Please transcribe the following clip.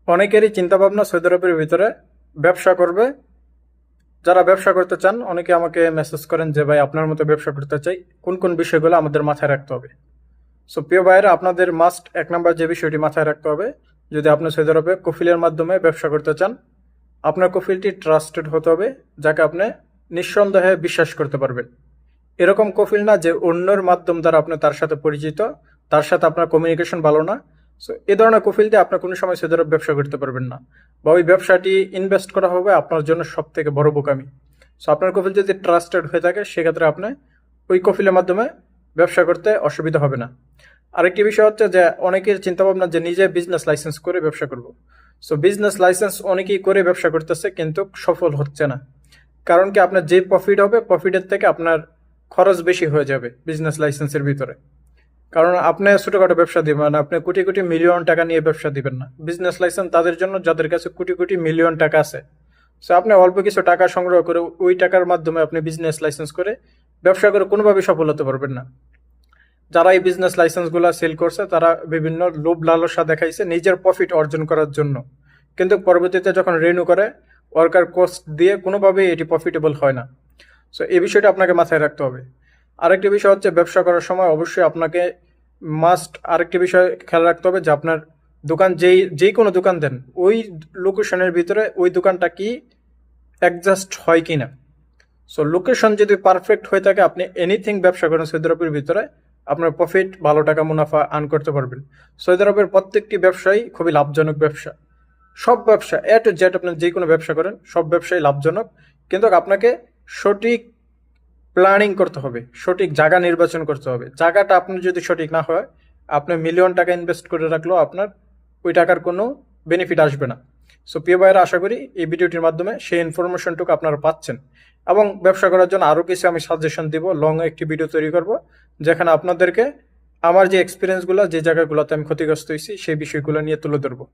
অনেকেরই চিন্তাভাবনা সৌদি আরবের ভিতরে ব্যবসা করবে। যারা ব্যবসা করতে চান অনেকে আমাকে মেসেজ করেন যে ভাই আপনার মতো ব্যবসা করতে চাই, কোন কোন বিষয়গুলো আমাদের মাথায় রাখতে হবে। সো প্রিয় ভাইয়েরা, আপনাদের মাস্ট এক নাম্বার যে বিষয়টি মাথায় রাখতে হবে, যদি আপনি সৌদি আরবে কফিলের মাধ্যমে ব্যবসা করতে চান, আপনার কফিলটি ট্রাস্টেড হতে হবে, যাকে আপনি নিঃসন্দেহে বিশ্বাস করতে পারবেন। এরকম কফিল না যে অন্যের মাধ্যম দ্বারা আপনি তার সাথে পরিচিত, তার সাথে আপনার কমিউনিকেশন ভালো না। সো এ ধরনের কফিল দিয়ে আপনি কোনো সময় সৌদি আরব ব্যবসা করতে পারবেন না, বা ওই ব্যবসাটি ইনভেস্ট করা হবে আপনার জন্য সব থেকে বড় বোকামি। সো আপনার কফিল যদি ট্রাস্টেড হয়ে থাকে, সেক্ষেত্রে আপনি ওই কফিলের মাধ্যমে ব্যবসা করতে অসুবিধা হবে না। আরেকটি বিষয় হচ্ছে যে অনেকের চিন্তাভাবনা যে নিজে বিজনেস লাইসেন্স করে ব্যবসা করব। সো বিজনেস লাইসেন্স অনেকেই করে ব্যবসা করতেছে, কিন্তু সফল হচ্ছে না। কারণ কি, আপনার যে প্রফিট হবে, প্রফিটের থেকে আপনার খরচ বেশি হয়ে যাবে বিজনেস লাইসেন্সের ভিতরে। কারণ আপনি ছোটখাটো ব্যবসা দিবেন, আপনি কোটি কোটি মিলিয়ন টাকা নিয়ে ব্যবসা দিবেন না। বিজনেস লাইসেন্স তাদের জন্য যাদের কাছে কোটি কোটি মিলিয়ন টাকা আছে। সো আপনি অল্প কিছু টাকা সংগ্রহ করে ওই টাকার মাধ্যমে আপনি বিজনেস লাইসেন্স করে ব্যবসা করে কোনোভাবে সফল হতে পারবেন না। যারা এই বিজনেস লাইসেন্সগুলো সেল করছে, তারা বিভিন্ন লোভ লালসা দেখাইছে নিজের প্রফিট অর্জন করার জন্য, কিন্তু পরবর্তীতে যখন রিনিউ করে ওয়ার্কার কস্ট দিয়ে কোনোভাবেই এটি প্রফিটেবল হয় না। সো এই বিষয়টা আপনাকে মাথায় রাখতে হবে। আরেকটি বিষয় হচ্ছে, ব্যবসা করার সময় অবশ্যই আপনাকে আরেকটি বিষয় খেয়াল রাখতে হবে যে আপনার দোকান যেই কোনো দোকান দেন, ওই লোকেশনের ভিতরে ওই দোকানটা কি অ্যাডজাস্ট হয় কিনা। সো লোকেশন যদি পারফেক্ট হয়ে থাকে, আপনি এনিথিং ব্যবসা করেন সৌদি আরবের ভিতরে, আপনার প্রফিট ভালো টাকা মুনাফা আর্ন করতে পারবেন। সৌদি আরবের প্রত্যেকটি ব্যবসায়ী খুবই লাভজনক ব্যবসা। সব ব্যবসা এ টু জেড, আপনি যে কোনো ব্যবসা করেন সব ব্যবসাই লাভজনক, কিন্তু আপনাকে সঠিক প্ল্যানিং করতে হবে, সঠিক জায়গা নির্বাচন করতে হবে। জায়গাটা আপনার যদি সঠিক না হয়, আপনি মিলিয়ন টাকা ইনভেস্ট করে রাখলেও আপনার ওই টাকার কোনো বেনিফিট আসবে না। সো প্রিয় ভাইয়েরা, আশা করি এই ভিডিওটির মাধ্যমে সেই ইনফরমেশনটুকু আপনারা পাচ্ছেন, এবং ব্যবসা করার জন্য আরও কিছু আমি সাজেশন দিব। লং একটি ভিডিও তৈরি করব, যেখানে আপনাদেরকে আমার যে এক্সপিরিয়েন্সগুলো, যে জায়গাগুলোতে আমি ক্ষতিগ্রস্ত হয়েছি, সেই বিষয়গুলো নিয়ে তুলে ধরবো।